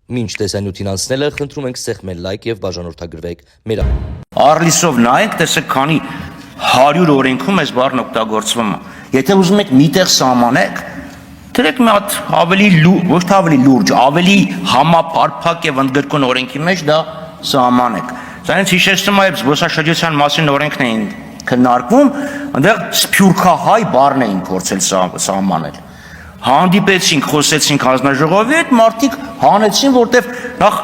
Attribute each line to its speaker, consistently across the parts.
Speaker 1: Մինչ տեսանյութին անցնելը խնդրում ենք սեղմել լայք եւ բաժանորդագրվեք մեր
Speaker 2: Արլիսով նայեք, տեսեք քանի 100 օրենքում այս բառն օգտագործվում է։ Եթե ուզում եք միտեղ սահմանեք, դրեք մի հատ ավելի ոչ թե ավելի լուրջ, ավելի համապարփակ եւ ընդգրկուն օրենքի մեջ դա սահմանեք։ Դա ինձ հիշեցնում է զբոսաշրջության մասին օրենքն էին քննարկվում, այնտեղ սփյուռքահայ բառն էին փորձել սահմանել։ Հանդիպեցինք, խոսեցինք հանձնաժողովի հետ, մարդիկ հանեցին, որտեվ նախ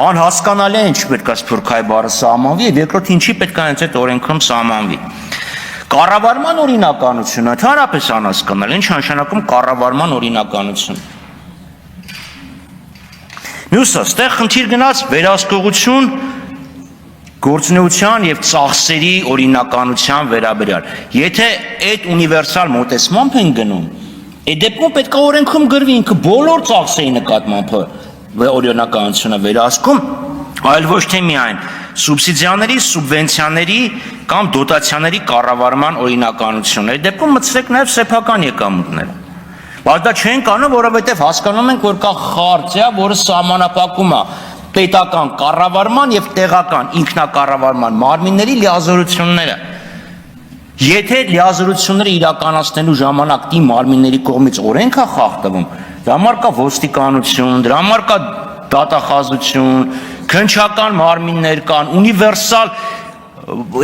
Speaker 2: անհասկանալի է ինչ պետք է սփյուռքահայ բառը սահմանվի, եւ երկրորդ ինչի պետք է հենց այդ օրենքում սահմանվի։ Կառավարման օրինականությունը ընդհանրապես անհասկանալի, ինչ նշանակում կառավարման օրինականություն։ Մյուսը, ստեղ խնդիր գնաց վերահսկողություն գործունեության եւ ծախսերի օրինականության վերաբերյալ։ Եթե այդ ունիվերսալ մոտեցմամբ են գնում, այդ դեպքում պետք է օրենքում գրվի ինքը բոլոր ծախսերի նկատմամբ օրինականությունը վերահսկում, այլ ոչ թե միայն սուբսիդիաների, սուբվենցիաների կամ դոտացիաների կառավարման օրինականությունը։ Այդ դեպքում մտցրեք նաև սեփական եկամուտները։ Բայց դա չենք անում, որովհետև հասկանում ենք, որ կա խարտիա, որը սահմանափակում է պետական կառավարման եւ տեղական ինքնակառավարման մարմինների լիազորությունները։ Եթե լիազորությունները իրականացնելու ժամանակ դի մարմինների կողմից օրենք է խախտվում, դրա համար կա ոստիկանություն, դրա համար կա դատախազություն, քննչական մարմիններ կան, ունիվերսալ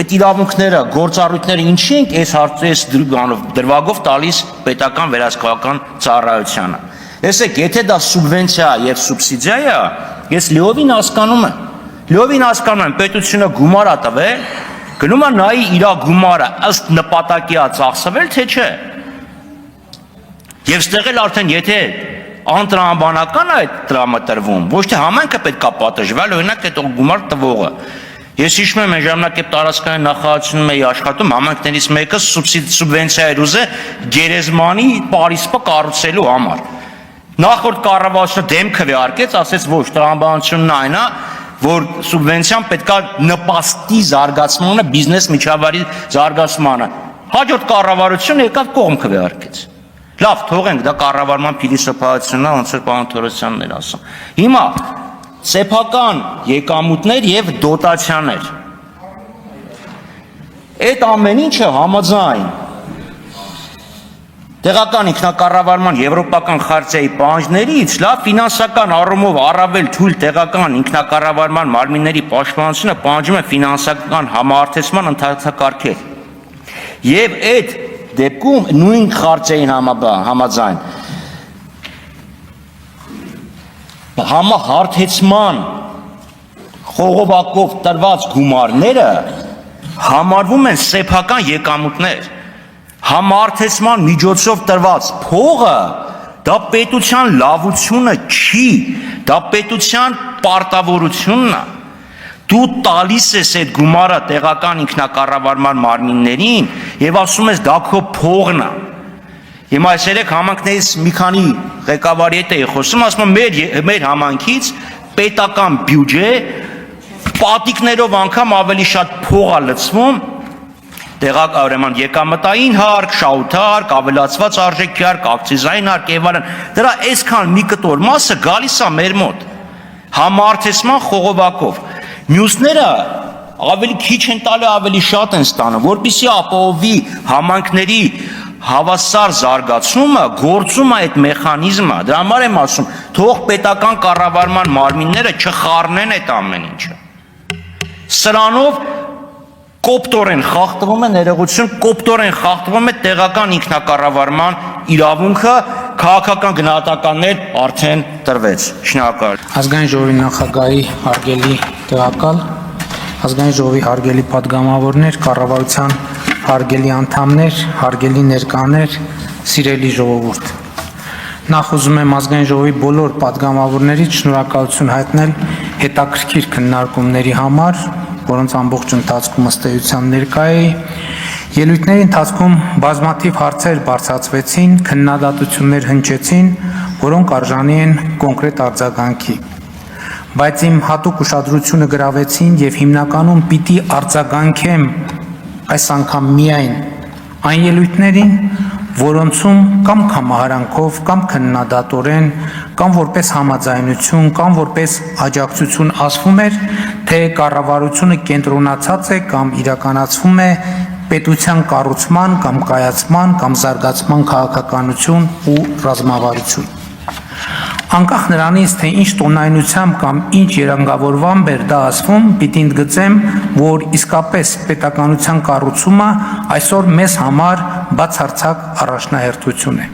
Speaker 2: այդ իրավունքները, գործառույթները ինչի ենք այս դրվագով տալիս պետական վերահսկողական ծառայությանը։ Տեսեք, եթե դա սուբվենցիա եւ սուբսիդիա է, ես լիովին հասկանում եմ, պետությունը գումար է տվել, գնում է նայի իր գումարը ըստ նպատակի է ծախսվել, թե չէ։ Եվ ստեղ էլ արդեն եթե անտրամաբանական է այդ տրամադրվում, ոչ թե համայնքը պետք է պատժվել, օրինակ այդ գումար տվողը։ Ես հիշում եմ այն ժամանակ, երբ տարածքային նախարարությունում էի աշխատում, համայնքներից մեկը սուբվենցիա էր ուզել գերեզմանի պարիսպը կառուցելու համար։ Նախորդ կառավարությունը դեմքը վեարկեց, ասեց ոչ, տրամաբանությունն այն է, որ սուբվենցիան պետք է նպաստի զարգացմանը, բիզնես միջավայրի զարգացմանը։ Հաջորդ կառավարությունը եկավ կողմ քվեարկեց։ Լավ, թողենք, դա կառավարման փիլիսոփայությունն է, ոնց որ պարոն Թորոսյանն էր ասում։ Հիմա սեփական եկամուտներ եւ դոտացիաներ։ Այդ ամեն ինչը համաձայն տեղական ինքնակառավարման եվրոպական խարտիայի պահանջներից, լավ, ֆինանսական առումով առավել թույլ տեղական ինքնակառավարման մարմինների պաշտպանությունը պահանջում է ֆինանսական համահարթեցման ընթացակարգեր։ Եվ այդ դեպքում նույն խարտիային համաձայն համահարթեցման խողովակով տրված գումարները համարվում են սեփական եկամուտներ։ Համահարթեցման միջոցով տրված փողը դա պետության լավությունը չի, դա պետության պարտավորությունն է։ Դու տալիս ես այդ գումարը տեղական ինքնակառավարման մարմիններին եւ ասում ես դա քո փողն է։ Հիմա այս երեք համանքներից մի քանի ղեկավարի հետ էի խոսում, ասում եմ մեր համանքից պետական բյուջե պատիկներով անգամ ավելի շատ փող է լցվում ուրեմն եկամտային հարկ, շահութարկ, ավելացված արժեքի հարկ, ակցիզային հարկ եւ այլն։ Դրա այսքան մի կտոր մասը գալիս է մեր մոտ համահարթեցման խողովակով։ Մյուսները ավելի քիչ են տալի, ավելի շատ են ստանում, որպեսզի ապահովի համանքների հավասար զարգացումը, գործում է այդ մեխանիզմը։ Դրա համար եմ ասում, թող պետական կառավարման մարմինները չխառնեն այդ ամեն ինչը։ Սրանով կոպտորեն խախտվում է ներողություն, կոպտորեն խախտվում է տեղական ինքնակառավարման իրավունքը, քաղաքական գնահատականներ արդեն տրվեց։ Շնորհակալ։
Speaker 3: Ազգային ժողովի նախագահի հարգելի տեղակալ, ազգային ժողովի հարգելի падգամավորներ, կառավարության հարգելի անդամներ, հարգելի ներկաներ, սիրելի ժողովուրդ։ Նախ ուզում եմ ազգային ժողովի բոլոր падգամավորներից շնորհակալություն հայտնել հետաքրքիր քննարկումների համար, որոնց ամբողջ ընթացքում ըստ էության ներկա էի։ Ելույթների ընթացքում բազմաթիվ հարցեր բարձրացվեցին, քննադատություններ հնչեցին, որոնք արժանի են կոնկրետ արձագանքի։ Բայց իմ հատուկ ուշադրությունը գրավեցին եւ հիմնականում պիտի արձագանքեմ այս անգամ միայն այն ելույթներին, որոնցում կամ կամահարանքով, կամ քննադատորեն, կամ որպես համաձայնություն, կամ որպես աջակցություն ասվում էր, թե կառավարությունը կենտրոնացած է կամ իրականացվում է պետության կառուցման կամ կայացման կամ զարգացման քաղաքականություն ու ռազմավարություն։ Անկախ նրանից, թե ինչ տոնայնությամբ կամ ինչ երանգավորվամբ էր դա ասվում, պիտի ընդգծեմ, որ իսկապես պետականության կառուցումը այսօր մեզ համար բացարձակ առաջնահերթություն է։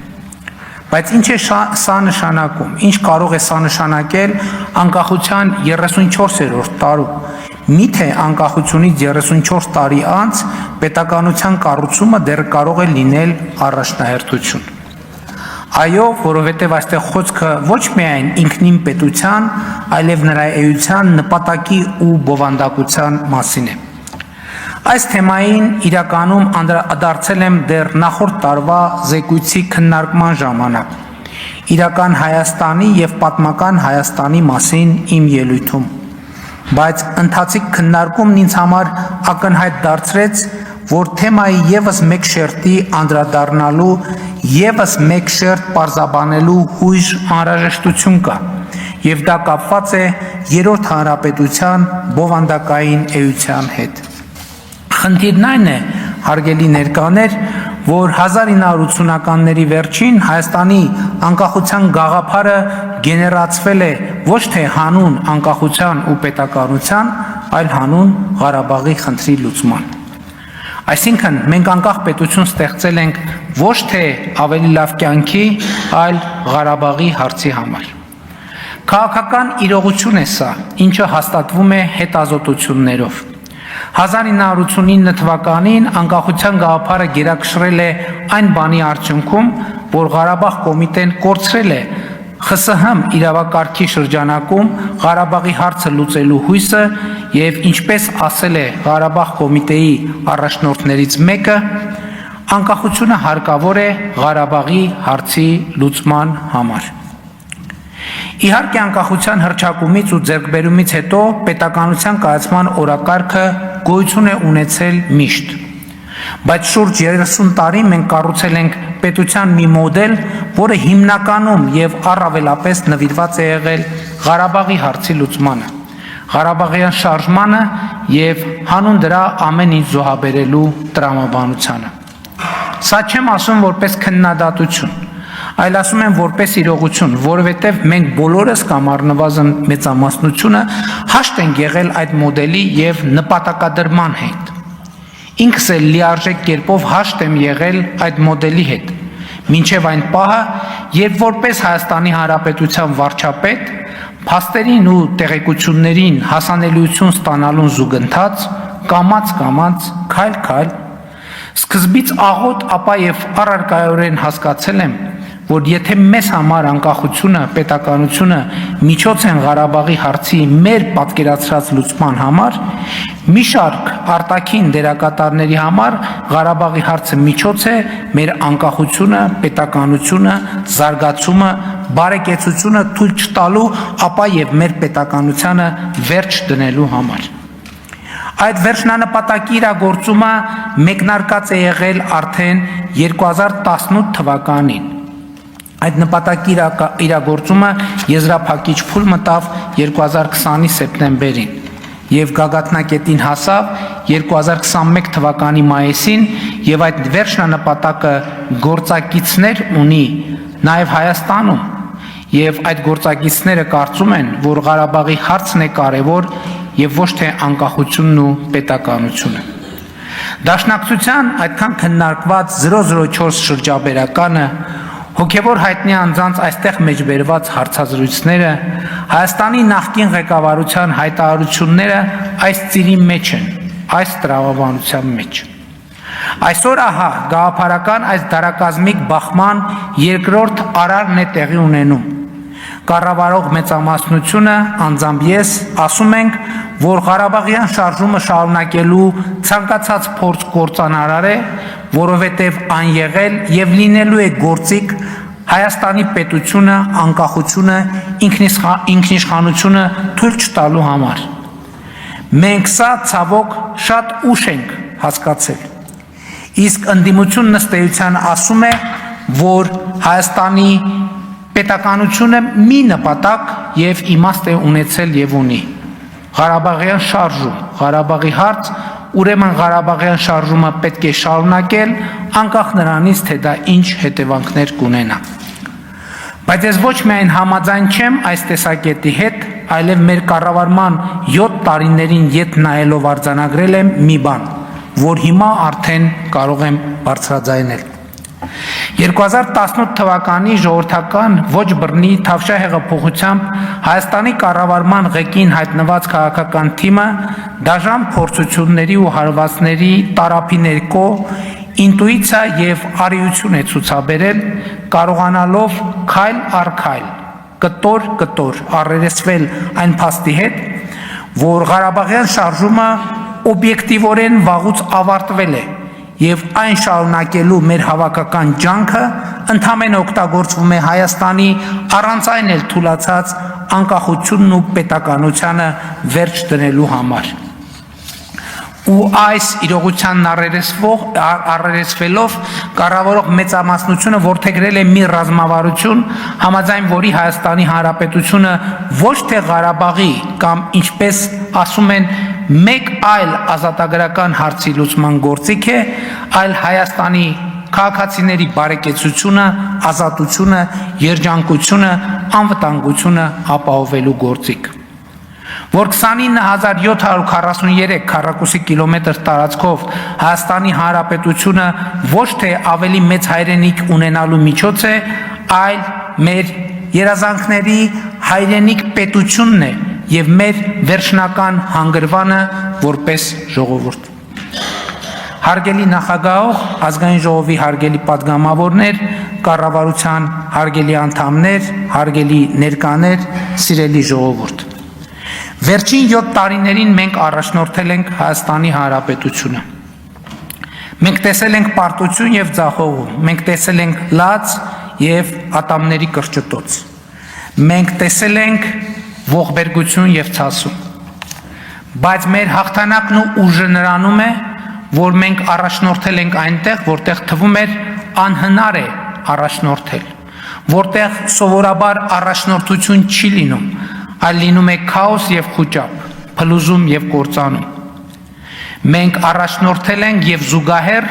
Speaker 3: Բայց ինչ է սա նշանակում, ինչ կարող է սա նշանակել անկախության 34-րդ տարում։ Միթե անկախությունից 34 տարի անց պետականության կառուցումը դեռ կարող է լինել առաջնահերթություն։ Այո, որովհետև այստեղ խոսքը ոչ միայն ինքնին պետության, այլև նրա էության, նպատակի ու բովանդակության մասին է։ Այս թեմային իրականում անդրադարձել եմ դեռ նախորդ տարվա զեկույցի քննարկման ժամանակ, իրական Հայաստանի և պատմական Հայաստանի մասին իմ ելույթում, բայց ընթացիկ քննարկումն ինձ համար ակնհայտ դարձրեց, որ թեմայի ևս մեկ շերտի անդրադառնալու, ևս մեկ շերտ պարզաբանելու հույժ անհրաժեշտություն կա, և դա կապված է Երրորդ հանրապետության բովանդակային էության հետ։ Խնդիրն այն է, հարգելի ներկաներ, որ 1980-ականների վերջին Հայաստանի անկախության գաղափարը գեներացվել է ոչ թե հանուն անկախության ու պետականության, այլ հանուն Ղարաբաղի խնդրի լուծման։ Այսինքն, մենք անկախ պետություն ստեղծել ենք ոչ թե ավելի լավ կյանքի, այլ Ղարաբաղի հարցի համար։ Քաղաքական իրողություն է սա, ինչը հաստատվում է հետազոտություններով։ 1989 թվականին անկախության գաղափարը գերակշռել է այն բանի արդյունքում, որ Ղարաբաղ կոմիտեն կորցրել է ԽՍՀՄ իրավակարգի շրջանակում Ղարաբաղի հարցը լուծելու հույսը և ինչպես ասել է Ղարաբաղ կոմիտեի առաջնորդներից մեկը, անկախությունը հարկավոր է Ղարաբաղի հարցի լուծման համար։ Իհարկե անկախության հռչակումից ու ձեռքբերումից հետո պետականության կայացման օրակարգը գոյություն է ունեցել միշտ։ Բայց շուրջ 30 տարի մենք կառուցել ենք պետության մի մոդել, որը հիմնականում և առավելապես նվիրված է եղել Ղարաբաղի հարցի լուծմանը, Ղարաբաղյան շարժմանը և հանուն դրա ամեն ինչ զոհաբերելու տրամաբանությանը։ Սա չեմ ասում որպես քննադատություն, այլ ասում եմ որպես իրողություն, որովհետև մենք բոլորս կամ առնվազն մեծամասնությունը հաշտ ենք եղել այդ մոդելի և նպատակադրման հետ։ Ինքս էլ լիարժեք կերպով հաշտ եմ եղել այդ մոդելի հետ, մինչև այն պահը, երբ որպես Հայաստանի Հանրապետության վարչապետ, փաստերին ու տեղեկություններին հասանելիություն ստանալուն զուգընթաց, կամաց, քայլ, սկզբից աղոտ, ապա և առարկայորեն հասկացել եմ, որ եթե մեզ համար անկախությունը, պետականությունը միջոց են Ղարաբաղի հարցի մեր պատկերացրած լուծման համար, մի շարք արտաքին դերակատարների համար Ղարաբաղի հարցը միջոց է մեր անկախությունը, պետականությունը, զարգացումը, բարեկեցությունը թույլ չտալու, ապա և մեր պետականությանը վերջ դնելու համար։ Այդ վերջնանպատակի իրագործումը մեկնարկած է եղել արդեն 2018 թվականին։ Այդ նպատակի իրագործումը եզրափակիչ փուլ մտավ 2020-ի սեպտեմբերին և գագաթնակետին հասավ 2021 թվականի մայիսին և այդ վերջնանպատակը գործակիցներ ունի նաև Հայաստանում և այդ գործակիցները կարծում են, որ Ղարաբաղի հարցն է կարևոր և ոչ թե անկախությունն ու պետականությունը։ Դաշնակցության այդքան քննարկված 004 շրջաբերականը, հոգևոր հայտնի անձանց այստեղ մեջբերված հարցազրույցները, Հայաստանի նախկին ղեկավարության հայտարարությունները այս ծիրի մեջ են, այս տրամաբանության մեջ։ Այսօր ահա գաղափարական այս դարակազմիկ բախման երկրորդ արարն է տեղի ունենում։ Կառավարող մեծամասնությունը, անձամբ ես, ասում ենք, որ Ղարաբաղյան շարժումը շարունակելու ցանկացած փորձ կործանարար է, որովհետև այն եղել և լինելու է գործիք Հայաստանի պետությունը, անկախությունը, ինքնիշխանությունը թույլ չտալու համար։ Մենք սա ցավոք շատ ուշ ենք հասկացել։ Իսկ ընդդիմությունն ըստ էության ասում է, որ Հայաստանի պետականությունը մի նպատակ եւ իմաստ է ունեցել եւ ունի. Ղարաբաղյան շարժում, Ղարաբաղի հարց, ուրեմն Ղարաբաղյան շարժումը պետք է շարունակել, անկախ նրանից, թե դա ինչ հետևանքներ կունենա։ Բայց ես ոչ միայն համաձայն չեմ այս տեսակետի հետ, այլև մեր կառավարման 7 տարիներին ետ նայելով արձանագրել եմ մի բան, որ հիմա արդեն կարող եմ բարձրաձայնել։ 2018 թվականի ժողովրդական ոչ բռնի Թավշյա հեղափոխությամբ Հայաստանի կառավարման ղեկին հայտնված քաղաքական թիմը դաժան փորձությունների ու հարվածների տարափի ներքո ինտուիցիա եւ արիություն է ցուցաբերել, կարողանալով քայլ առ քայլ, կտոր առերեսվել այն փաստի հետ, որ Ղարաբաղյան շարժումը օբյեկտիվորեն վաղուց ավարտվել է եւ այն շարունակելու մեր հավաքական ջանքը ընդհանրապես օգտագործվում է Հայաստանի առանց այն էլ թուլացած անկախությունն ու պետականությանը վերջ դնելու համար։ Ու այս իրողությանն առերեսվելով կառավարող մեծամասնությունը որդեգրել է մի ռազմավարություն, համաձայն որի Հայաստանի Հանրապետությունը ոչ թե Ղարաբաղի կամ ինչպես ասում են մեկ այլ ազատագրական հարցի լուծման գործիք է, այլ Հայաստանի քաղաքացիների բարեկեցությունը, ազատությունը, երջանկությունը, անվտանգությունը ապահովելու գործիք։ Որ 29743 քառակուսի կիլոմետր տարածքով Հայաստանի Հանրապետությունը ոչ թե ավելի մեծ հայրենիք ունենալու միջոց է, այլ մեր երազանքների հայրենիք պետությունն է եւ մեր վերջնական հանգրվանը որպես ժողովուրդ։ Հարգելի նախագահող, ազգային ժողովի հարգելի պատգամավորներ, կառավարության հարգելի անդամներ, հարգելի ներկաներ, սիրելի ժողովուրդ։ Վերջին 7 տարիներին մենք առաջնորդել ենք Հայաստանի Հանրապետությունը։ Մենք տեսել ենք պարտություն եւ ձախողում, մենք տեսել ենք լաց եւ ատամների կրճտոց։ Մենք տեսել ենք ողբերգություն եւ ցասում։ Բայց մեր հաղթանակն ու ուժը նրանում է, որ մենք առաջնորդել ենք այնտեղ, որտեղ թվում էր անհնար է առաջնորդել, որտեղ սովորաբար առաջնորդություն չի լինում, այլ լինում է քաոս եւ խուճապ, փլուզում եւ կործանում։ Մենք առաջնորդել ենք եւ զուգահեռ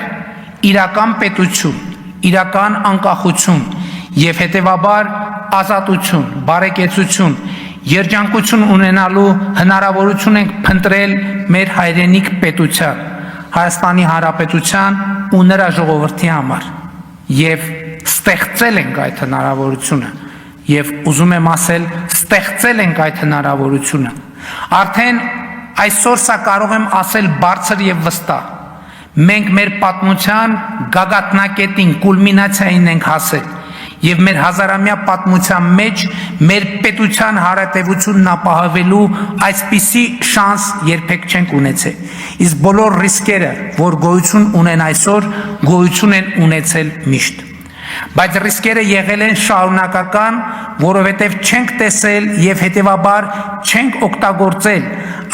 Speaker 3: իրական պետություն, իրական անկախություն եւ հետեւաբար ազատություն, բարեկեցություն, երջանկություն ունենալու հնարավորություն ենք փնտրել մեր հայրենիք պետության, Հայաստանի Հանրապետության ու նրա ժողովրդի համար եւ ստեղծել ենք այդ հնարավորությունը եւ ուզում եմ ասել ստեղծել ենք այդ հնարավորությունը արդեն այսօր սա կարող եմ ասել բարձր եւ վստահ մենք մեր պատմության գագաթնակետին կուլմինացիային ենք հասել եւ մեր հազարամյա պատմության մեջ մեր պետության հարատեվությունն ապահովելու այսպիսի շանս երբեք չենք ունեցել իսկ բոլոր ռիսկերը որ գոյություն ունեն այսօր գոյություն են ունեցել միշտ բայց ռիսկերը եղել են շարունակական, որովհետև չենք տեսել եւ հետեւաբար չենք օգտագործել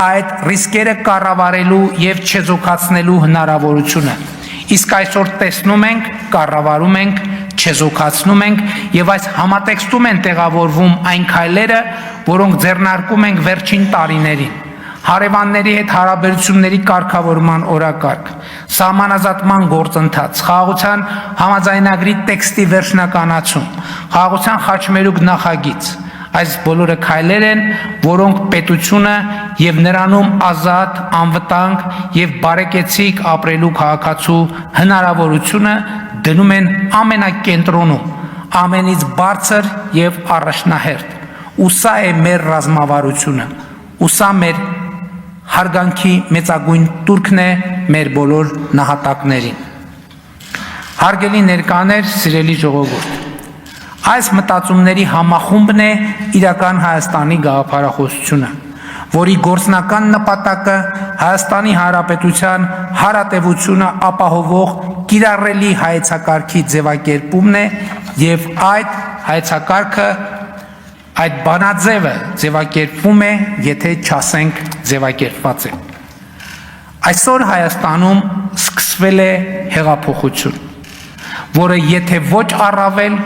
Speaker 3: այդ ռիսկերը կառավարելու եւ չեզոքացնելու հնարավորությունը։ Իսկ այսօր տեսնում ենք, կառավարում ենք, չեզոքացնում ենք եւ այս համատեքստում են տեղավորվում այն քայլերը, որոնք ձեռնարկում ենք վերջին տարիներին։ Հարևանների հետ հարաբերությունների կարգավորման օրակարգ, սահմանազատման գործընթաց, խաղաղության համաձայնագրի տեքստի վերջնականացում, խաղաղության խաչմերուկ նախագիծ, այս բոլորը քայլեր են, որոնք պետությունը եւ նրանում ազատ, անվտանգ եւ բարեկեցիկ ապրելու քաղաքացու հնարավորությունը դնում են ամենակենտրոնում, ամենից բարձր եւ առաջնահերթ։ Ու սա է մեր ռազմավարությունը, ու սա մեր հարգանքի մեծագույն տուրքն է մեր բոլոր նահատակներին։ Հարգելի ներկաներ, սիրելի ժողովուրդ, այս մտածումների համախումբն է իրական Հայաստանի գաղափարախոսությունը, որի գործնական նպատակը Հայաստանի Հանրապետության հարատևությունը ապահովող կիրառելի հայեցակարգի ձևակերպումն է եւ այդ հայեցակարգը այդ բանաձևը ձևակերպվում է, եթե չասենք ձևակերպված է։ Այսօր Հայաստանում սկսվել է հեղափոխություն, որը եթե ոչ առավել,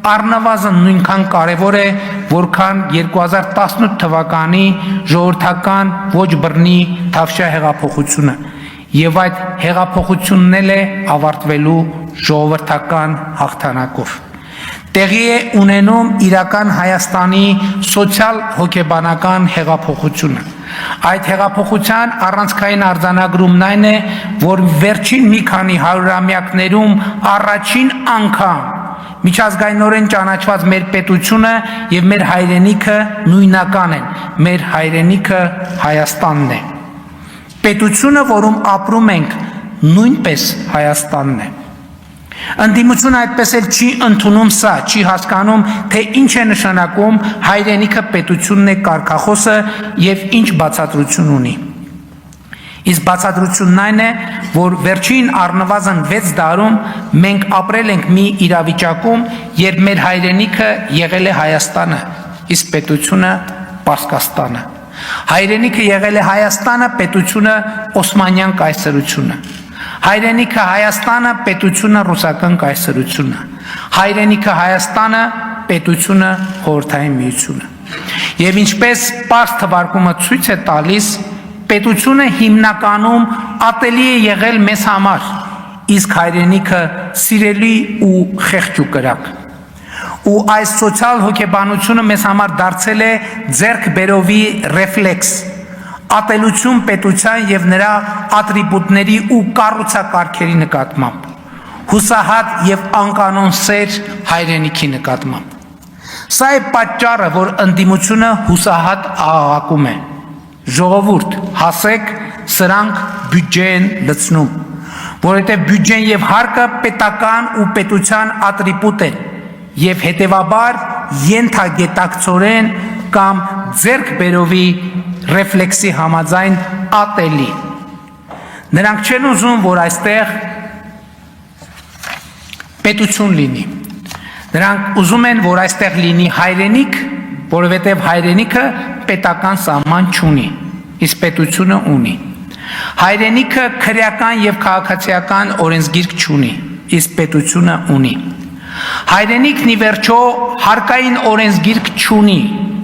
Speaker 3: առնվազն նույնքան կարևոր է, որքան 2018 թվականի ժողովրդական ոչ բռնի Թավշյա հեղափոխությունը, եւ այդ հեղափոխությունն էլ է ավարտվելու ժողովրդական հաղթանակով։ Տեղի է ունենում իրական Հայաստանի սոցիալ-հոգեբանական հեղափոխությունը։ Այդ հեղափոխության առանցքային արձանագրումն այն է, որ վերջին մի քանի հարյուրամյակներում առաջին անգամ միջազգայինորեն ճանաչված մեր պետությունը եւ մեր հայրենիքը նույնական են, մեր հայրենիքը Հայաստանն է։ Պետությունը, որում ապրում ենք, նույնպես Հայաստանն է։ Ընդդիմությունը այդպես էլ չի ընդունում սա, չի հասկանում, թե ինչ է նշանակում հայրենիքը պետությունն է կարգախոսը եւ ինչ բացատրություն ունի։ Իսկ բացատրությունն այն է, որ վերջին առնվազն 6 դարում մենք ապրել ենք մի իրավիճակում, երբ մեր հայրենիքը եղել է Հայաստանը, իսկ պետությունը Պարսկաստանը։ Հայրենիքը եղել է Հայաստանը, պետությունը Օսմանյան կայսրությունը։ Հայրենիքը Հայաստանը, պետությունը ռուսական կայսրությունը։ Հայրենիքը Հայաստանը, պետությունը Խորհրդային Միությունը։ Եվ ինչպես Պարս թվարկումը ցույց է տալիս, պետությունը հիմնականում ատելի է եղել մեզ համար, իսկ հայրենիքը սիրելի ու խեղճ ու կրակ։ Ու այս սոցիալ հոգեբանությունը մեզ համար դարձել է ձեռքբերովի ռեֆլեքս, ատելություն պետության եւ նրա ատրիբուտների ու կառուցակարգերի նկատմամբ, հուսահատ եւ անկանոն սեր հայրենիքի նկատմամբ։ Սա է պատճառը, որ ընդդիմությունը հուսահատ աղաղակում է. ժողովուրդ, հասեք, սրանք բյուջե են լցնում, որովհետեւ բյուջեն եւ հարկը պետական ու պետության ատրիբուտ են եւ հետեւաբար ենթագետակցորեն կամ ձեռքբերովի ռեֆլեքսի համաձայն ատելի։ Նրանք չեն ուզում, որ այստեղ պետություն լինի։ Նրանք ուզում են, որ այստեղ լինի հայրենիք, որովհետև հայրենիքը պետական սահման չունի, իսկ պետությունը ունի։ Հայրենիքը քրեական եւ քաղաքացիական օրենսգիրք չունի, իսկ պետությունը ունի։ Հայրենիքն ի վերջո հարկային օրենսգիրք չունի,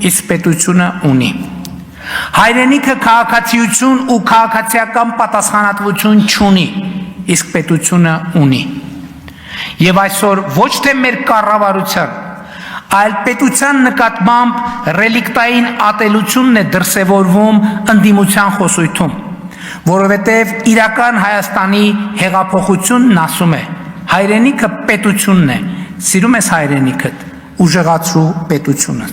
Speaker 3: իսկ պետությունը ունի։ Հայրենիքը քաղաքացիություն ու քաղաքացիական պատասխանատվություն չունի, իսկ պետությունը ունի։ Եվ այսօր ոչ թե մեր կառավարության, այլ պետության նկատմամբ ռելիկտային ատելությունն է դրսևորվում ընդդիմության խոսույթում, որովհետև իրական Հայաստանի հեղափոխությունն ասում է. հայրենիքը պետությունն է, սիրում ես հայրենիքդ, ուժեղացրու պետությունը։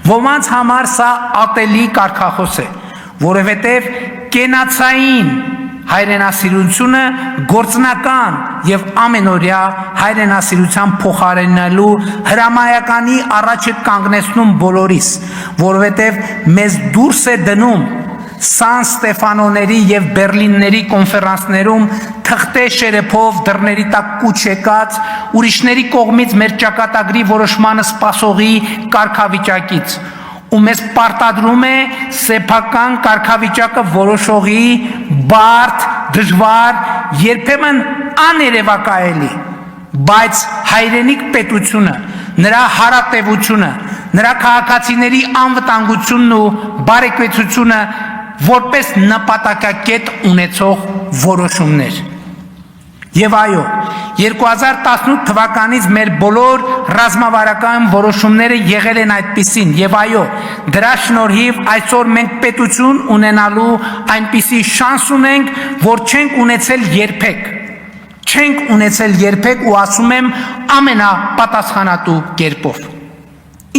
Speaker 3: Ոմանց համար սա ատելի կարգախոս է, որովհետև կենացային հայրենասիրությունը գործնական եւ ամենօրյա հայրենասիրության փոխարինելու հրամայականի առաջ է կանգնեցնում բոլորիս, որովհետեւ մեզ դուրս է դնում Սան Ստեֆանոների եւ Բերլինների կոնֆերանսներում թղթե շերեփով դռների տակ կուչ եկած ուրիշների կողմից մեր ճակատագրի որոշմանը սպասողի կարգավիճակից ու մեզ պարտադրում է սեփական կարգավիճակը որոշողի բարդ, դժվար, երբեմն աներևակայելի, բայց հայրենիք պետությունը, նրա հարատևությունը, նրա քաղաքացիների անվտանգությունն ու բարեկեցությունը որպես նպատակակետ ունեցող որոշումներ։ Եվ այո, 2018 թվականից մեր բոլոր ռազմավարական որոշումները եղել են այդպիսին, եւ այո, դրա շնորհիվ այսօր մենք պետություն ունենալու այնպիսի շանս ունենք, որ չենք ունեցել երբեք ու ասում եմ ամենապատասխանատու կերպով։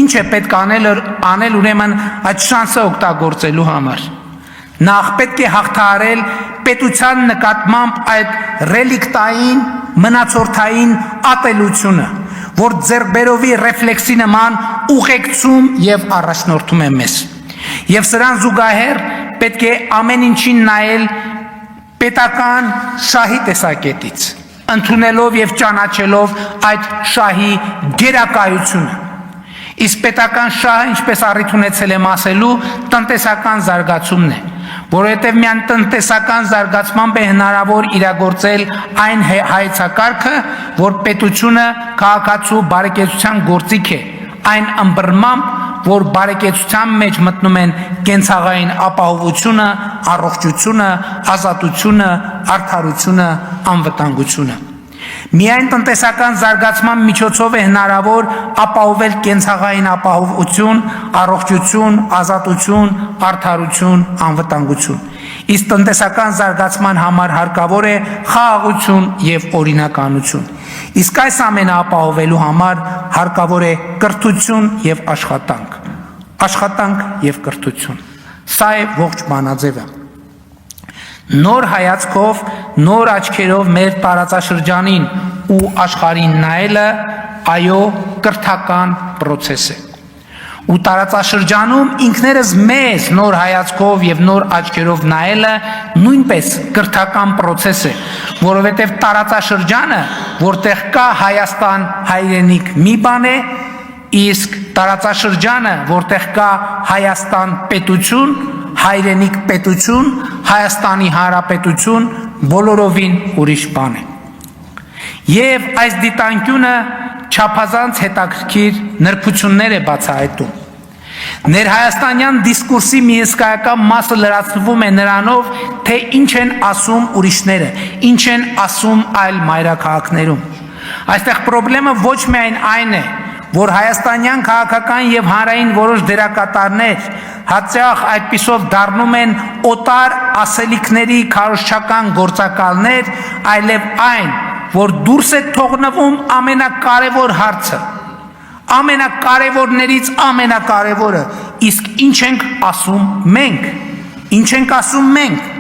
Speaker 3: Ինչ է պետք անել ուրեմն այդ շանսը օգտագործելու համար։ Նախ պետք է հաղթահարել պետության նկատմամբ այդ ռելիկտային, մնացորդային ատելությունը, որ ձեռքբերովի ռեֆլեքսի նման ուղեկցում եւ առաջնորդում է մեզ։ Եվ սրան զուգահեռ պետք է ամեն ինչին նայել պետական շահի տեսակետից, ընդունելով եւ ճանաչելով այդ շահի գերակայությունը։ Իսկ պետական շահը, ինչպես առիթ ունեցել եմ ասելու, տնտեսական զարգացումն է, որովհետև միայն տնտեսական զարգացմամբ է հնարավոր իրագործել այն հայեցակարգը, որ պետությունը քաղաքացու բարեկեցության գործիք է, այն ըմբռնմամբ, որ բարեկեցության մեջ մտնում են կենցաղային ապահովությունը, առողջությունը, ազատությունը, արդարությունը, անվտանգությունը։ Միայն տնտեսական զարգացման միջոցով է հնարավոր ապահովել կենցաղային ապահովություն, առողջություն, ազատություն, արդարություն, անվտանգություն։ Իսկ տնտեսական զարգացման համար հարկավոր է խաղաղություն եւ օրինականություն։ Իսկ այս ամենը ապահովելու համար հարկավոր է կրթություն եւ աշխատանք։ Աշխատանք եւ կրթություն։ Սա է ողջ բանաձևը։ Նոր հայացքով, նոր աչքերով մեր տարածաշրջանին ու աշխարհին նայելը, այո, կրթական process է։ Ու տարածաշրջանում ինքներս մեզ նոր հայացքով եւ նոր աչքերով նայելը նույնպես կրթական process է, որովհետեւ տարածաշրջանը, որտեղ կա Հայաստան հայրենիք մի բան է, իսկ տարածաշրջանը, որտեղ կա Հայաստան պետություն, հայրենիք պետություն, Հայաստանի Հանրապետություն բոլորովին ուրիշ բան է։ Եվ այս դիտանկյունը չափազանց հետաքրքիր նրբություններ է բացահայտում։ Ներհայաստանյան դիսկուրսի մի հսկայական մասը լրացվում է նրանով, թե ինչ են ասում ուրիշները, ինչ են ասում այլ մայրաքաղաքներում։ Այստեղ խնդրեմը ոչ միայն այն է, որ հայաստանյան քաղաքական եւ հանրային որոշ դերակատարներ հաճախ այդպիսով դառնում են օտար ասելիքների քարոզչական գործակալներ, այլև այն, որ դուրս է թողնվում ամենակարևոր հարցը, ամենակարևորներից ամենակարևորը, իսկ ինչ ենք ասում մենք, ինչ ենք ասում մենք։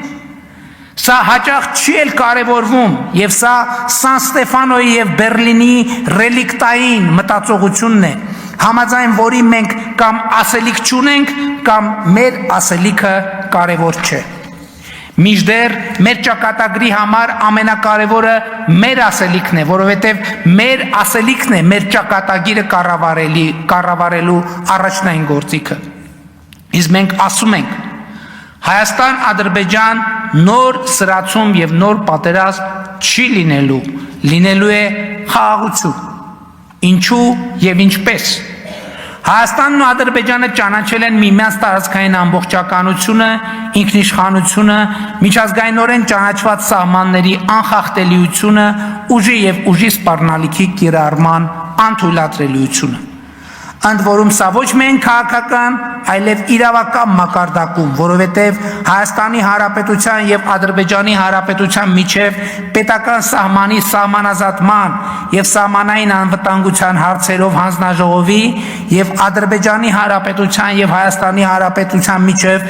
Speaker 3: Սա հաճախ չի էլ կարևորվում, եւ սա Սան Ստեֆանոյի եւ Բերլինի ռելիկտային մտածողությունն է, համաձայն որի մենք կամ ասելիք չունենք, կամ մեր ասելիքը կարևոր չէ։ Մինչդեռ մեր ճակատագրի համար ամենակարևորը մեր ասելիքն է, որովհետև մեր ասելիքն է մեր ճակատագիրը կառավարելու առաջնային գործիքը։ Իսկ մենք ասում ենք. Հայաստան-Ադրբեջան նոր սրացում եւ նոր պատերազմ չի լինելու, լինելու է խաղաղություն։ Ինչու եւ ինչպես։ Հայաստանն ու Ադրբեջանը ճանաչել են միմյանց տարածքային ամբողջականությունը, ինքնիշխանությունը, միջազգայինորեն ճանաչված սահմանների անխախտելիությունը, ուժի եւ ուժի սպառնալիքի կիրառման անթույլատրելիությունը։ Ընդ որում սա ոչ միայն քաղաքական, այլև իրավական մակարդակում, որովհետև Հայաստանի Հանրապետության եւ Ադրբեջանի Հանրապետության միջև պետական սահմանի սահմանազատման եւ սահմանային անվտանգության հարցերով հանձնաժողովի եւ Ադրբեջանի Հանրապետության եւ Հայաստանի Հանրապետության միջև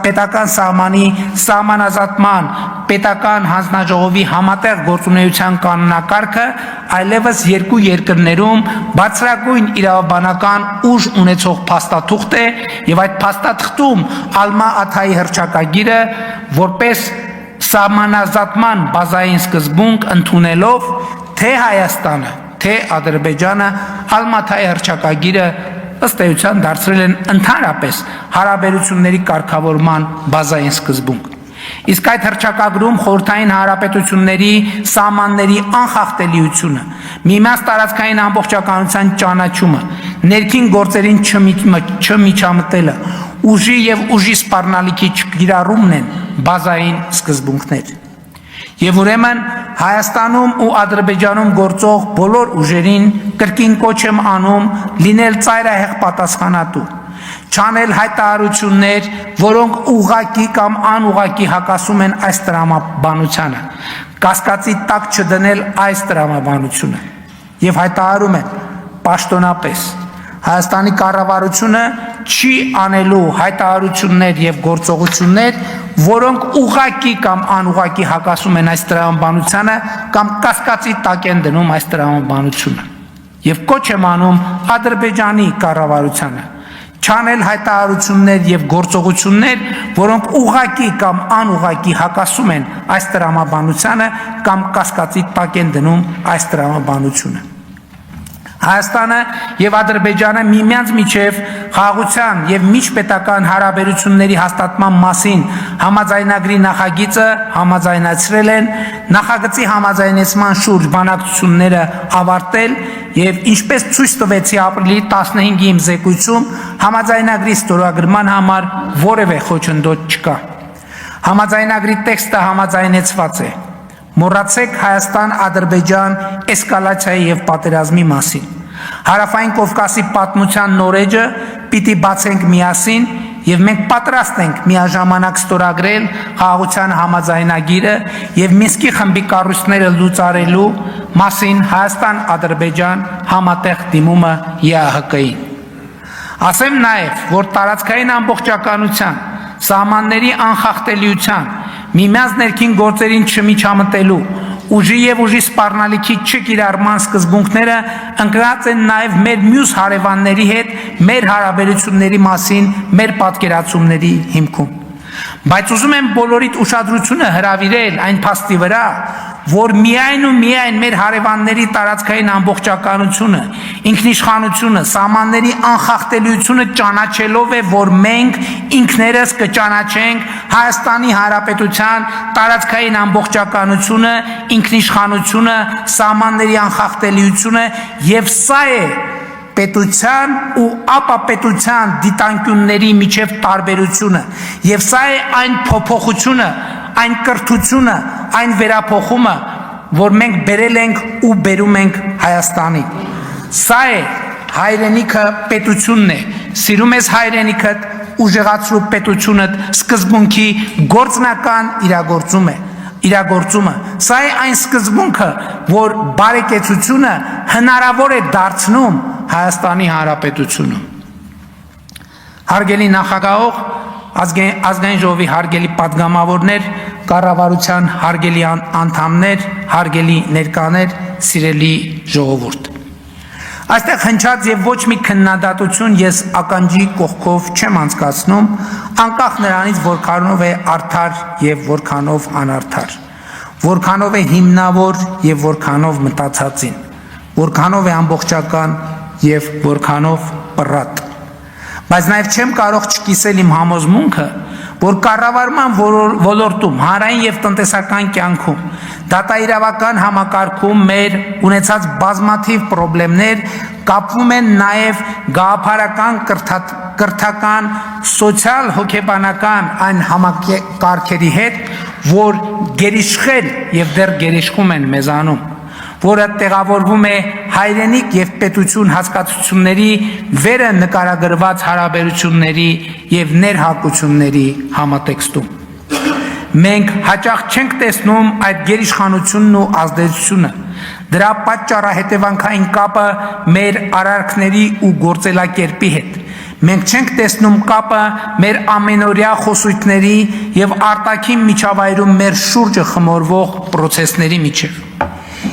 Speaker 3: պետական սահմանի սահմանազատման պետական հանձնաժողովի համատեղ գործունեության կանոնակարգը այլևս երկու երկրներում բարձրագույն իրավաբանական ուժ ունեցող փաստաթուղթ է եւ այդ փաստաթղթում Ալմա Աթայի հռչակագիրը որպես սահմանազատման բազային սկզբունք ընդունելով թե Հայաստանը, թե Ադրբեջանը Ալմա Աթայի հռչակագիրը ըստ էության դարձրել են ընդհանրապես հարաբերությունների կարգավորման բազային սկզբունք։ Իսկ այդ հռչակագրում խորհրդային հանրապետությունների սահմանների անխախտելիությունը, միմյանց տարածքային ամբողջականության ճանաչումը, ներքին գործերին չմիջամտելը, ուժի եւ ուժի սպառնալիքի չկիրառումն են բազային սկզբունքներ։ Եվ ուրեմն Հայաստանում ու Ադրբեջանում գործող բոլոր ուժերին կրկին կոչ եմ անում լինել ծայրահեղ պատասխանատու, չանել հայտարարություններ, որոնք ուղղակի կամ անուղղակի հակասում են այս տրամաբանությանը, կասկածի տակ չդնել այս տրամաբանությունը եւ հայտարարում են պաշտոնապես Հայաստանի կառավարությունը չի անելու հայտարարություններ եւ գործողություններ, որոնք ուղղակի կամ անուղղակի հակասում են այս տրամաբանությանը կամ կասկածի տակ են դնում այս տրամաբանությունը։ Եվ կոչ եմ անում Ադրբեջանի կառավարությանը չանել հայտարարություններ եւ գործողություններ, որոնք ուղղակի կամ անուղղակի հակասում են այս տրամաբանությանը կամ կասկածի տակ են դնում այս տրամաբանությունը։ Հայաստանը եւ Ադրբեջանը միմյանց միջև խաղաղության եւ միջպետական հարաբերությունների հաստատման մասին համաձայնագրի նախագիծը համաձայնացրել են, նախագծի համաձայնեցման շուրջ բանակցությունները ավարտել եւ ինչպես ցույց տվեցի ապրիլի 15-ի իմ զեկույցում, համաձայնագրի ստորագրման համար որևէ խոչընդոտ չկա։ Համաձայնագրի տեքստը համաձայնեցված է։ Մոռացեք Հայաստան-Ադրբեջան էսկալացիայի եւ պատերազմի մասին։ Հարավային Կովկասի պատմության նորեջը պիտի բացենք միասին եւ մենք պատրաստ ենք միաժամանակ ստորագրել խաղաղության համաձայնագիրը եւ Մինսկի խմբի կառույցները լուծարելու մասին Հայաստան-Ադրբեջան համատեղ դիմումը ԵԱՀԿ-ին։ Ասեմ նաեւ, որ տարածքային ամբողջականության, սահմանների անխախտելիության, միմյանց ներքին գործերին չմիջամտելու, ուժի եւ ուժի սպառնալիքի չկիրառման սկզբունքները ընկած են նաեւ մեր մյուս հարևանների հետ մեր հարաբերությունների մասին մեր պատկերացումների հիմքում։ Բայց ուզում եմ բոլորիդ ուշադրությունը հրավիրել այն փաստի վրա, որ միայն ու միայն մեր հարևանների տարածքային ամբողջականությունը, ինքնիշխանությունը, սահմանների անխախտելիությունը ճանաչելով է, որ մենք ինքներս կճանաչենք Հայաստանի Հանրապետության տարածքային ամբողջականությունը, ինքնիշխանությունը, սահմանների անխախտելիությունը եւ սա է պետության ու ապապետության դիտանկյունների միջև տարբերությունը եւ սա է այն փոփոխությունը, այն կրթությունը, այն վերափոխումը, որ մենք բերել ենք ու բերում ենք Հայաստանի։ Սա է հայրենիքը պետությունն է, սիրում ես հայրենիքդ, ուժեղացրու պետությունդ, սկզբունքի գործնական իրագործումը։ Սա է այն սկզբունքը, որ բարեկեցությունը հնարավոր է դարձնում Հայաստանի Հանրապետությունում։ Հարգելի նախագահող, ազգային ժողովի հարգելի պատգամավորներ, կառավարության հարգելի անդամներ, հարգելի ներկաներ, սիրելի ժողովուրդ։ Այստեղ հնչած եւ ոչ մի քննադատություն ես ականջի կողքով չեմ անցկացնում, անկախ նրանից որքանով է արդար եւ որքանով անարդար, որքանով է հիմնավոր եւ որքանով մտածածին, որքանով է ամբողջական եւ որքանով պռատ։ Բայց նաեւ չեմ կարող չկիսել իմ համոզմունքը, որ կառավարման ոլորտում, հանրային եւ տնտեսական կյանքում, դատաիրավական համակարգում մեր ունեցած բազմաթիվ խնդիրներ կապվում են նաեւ գաղափարական, կրթական, սոցիալ հոգեբանական այն համակարգերի հետ, որ գերիշխել եւ դեռ գերիշխում են մեզանում, որը տեղավորվում է հայրենիք եւ պետություն հասկացությունների վերը նկարագրված հարաբերությունների եւ ներհակությունների համատեքստում։ Մենք հաճախ չենք տեսնում այդ գերիշխանությունն ու ազդեցությունը, դրա պատճառահետևանքային կապը մեր արարքների ու գործելակերպի հետ։ Մենք չենք տեսնում կապը մեր ամենօրյա խոսույթների եւ արտաքին միջավայրում մեր շուրջը խմորվող process-ների միջև։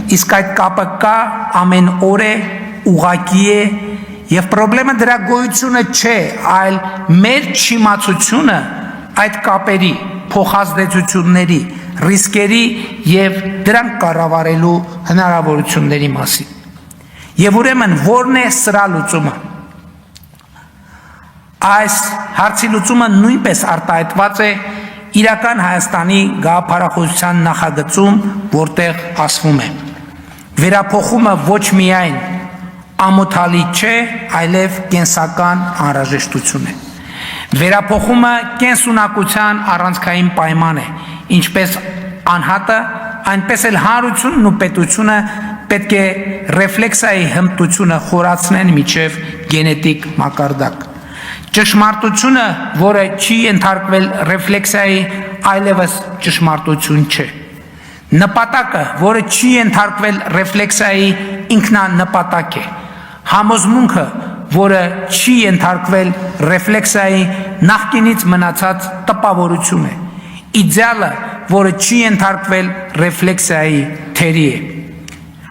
Speaker 3: Իսկ այդ կապը կա, ամեն օր է, ուղղակի է, եւ խնդրեմը դրա գոյությունը չէ, այլ մեր չիմացությունը այդ կապերի, փոխազդեցությունների, ռիսկերի եւ դրանք կառավարելու հնարավորությունների մասին։ Եվ ուրեմն ո՞րն է սրա լուծումը։ Այս հարցի լուծումը նույնպես արտահայտված է իրական Հայաստանի գաղափարախոսության նախագծում, որտեղ ասվում է. վերափոխումը ոչ միայն ամոթալի չէ, այլև կենսական անհրաժեշտություն է։ Վերափոխումը կենսունակության առանցքային պայման է, ինչպես անհատը, այնպես էլ հանրությունն ու պետությունը պետք է ռեֆլեքսիայի հմտությունը խորացնեն միջև գենետիկ մակարդակ։ Ճշմարտությունը, որը չի ենթարկվել ռեֆլեքսիայի, այլևս ճշմարտություն չէ։ Նպատակը, որը չի ենթարկվել ռեֆլեքսիայի, ինքնանպատակ է։ Համոզմունքը, որը չի ենթարկվել ռեֆլեքսիայի, նախկինից մնացած տպավորություն է։ Իդեալը, որը չի ենթարկվել ռեֆլեքսիայի, թերի է։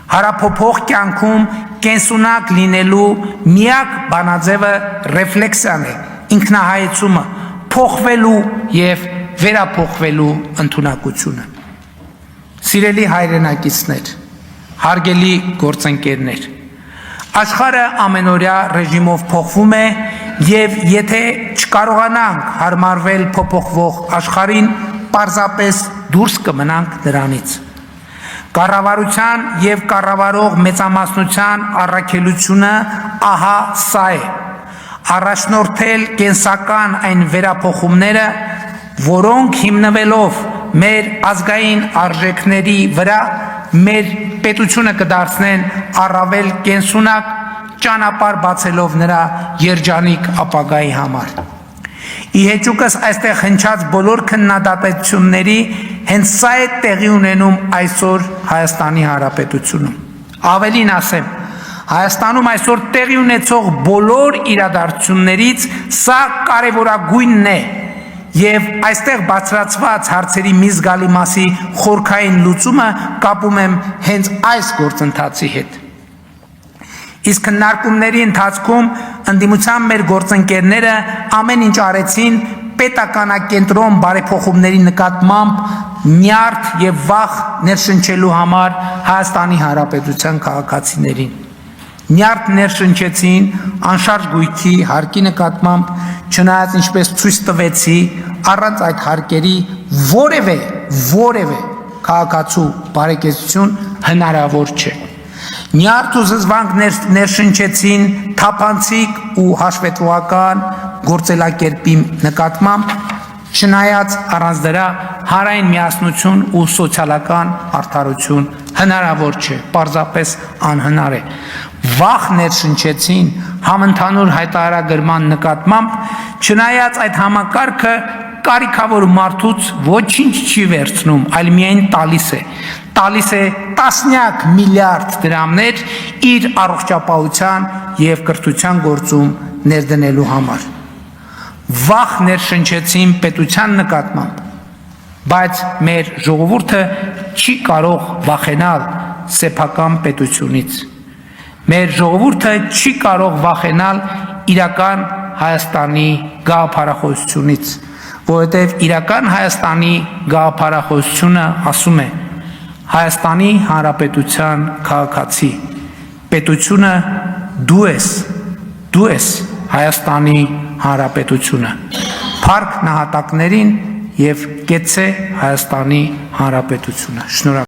Speaker 3: Հարափոփող կյանքում կենսունակ լինելու միակ բանաձևը ռեֆլեքսիան է, ինքնահայեցումը, փոխվելու եւ վերափոխվելու ընդունակությունը։ Սիրելի հայրենակիցներ, հարգելի գործընկերներ, Աշխարհը ամենօրյա ռեժիմով փոխվում է եւ եթե չկարողանանք հարմարվել փոփոխվող աշխարհին, պարզապես դուրս կմնանք դրանից։ Կառավարության եւ կառավարող մեծամասնության առաքելությունը ահա սա է. առաջնորդել կենսական այն վերափոխումները, որոնք հիմնվելով մեր ազգային արժեքների վրա մեր պետությունը կդարձնեն առավել կենսունակ, ճանապարհ բացելով նրա երջանիկ ապագայի համար։ Ի հեճուկս այստեղ հնչած բոլոր քննադատությունների հենց սա է տեղի ունենում այսօր Հայաստանի Հանրապետությունում։ Ավելին ասեմ, Հայաստանում այսօր տեղի ունեցող բոլոր իրադարձություններից սա կարևորագույնն է եւ այստեղ բացրացված հարցերի մի զգալի մասի խորքային լուծումը կապում եմ հենց այս գործընթացի հետ։ Իսկ քննարկումների ընթացքում ընդդիմության մեր գործընկերները ամեն ինչ արեցին պետականակենտրոն բարեփոխումների նկատմամբ նյարդ եւ վախ ներշնչելու համար Հայաստանի Հանրապետության քաղաքացիներին։ Նյարդ ներշնչեցին անշարժ գույքի հարկի նկատմամբ, չնայած ինչպես ցույց տվեցի, առանց այդ հարկերի որևէ քաղաքացու բարեկեցություն հնարավոր չէ։ Նյարդ ու զզվանք ներշնչեցին թափանցիկ ու հաշվետվական գործելակերպի նկատմամբ, չնայած առանց դրա հանրային միասնություն ու սոցիալական արդարություն հնարավոր չէ, պարզապես անհնար է։ Վախ ներշնչեցին համընդհանուր հայտարարագրման նկատմամբ, չնայած այդ համակարգը կարիքավոր մարդուց ոչինչ չի վերցնում, այլ միայն տալիս է տասնյակ միլիարդ դրամներ իր առողջապահության եւ կրթության գործում ներդնելու համար։ Վախ ներշնչեցին պետության նկատմամբ, բայց մեր ժողովուրդը չի կարող վախենալ սեփական պետությունից։ Մեր ժողովուրդը չի կարող վախենալ իրական Հայաստանի գաղափարախոսությունից, որովհետև իրական Հայաստանի գաղափարախոսությունը ասում է Հայաստանի Հանրապետության քաղաքացի, պետությունը դու ես Հայաստանի Հանրապետությունը, փառք նահատակներին եւ կեցցե Հայաստանի Հանրապետությունը։ Շնորհակալ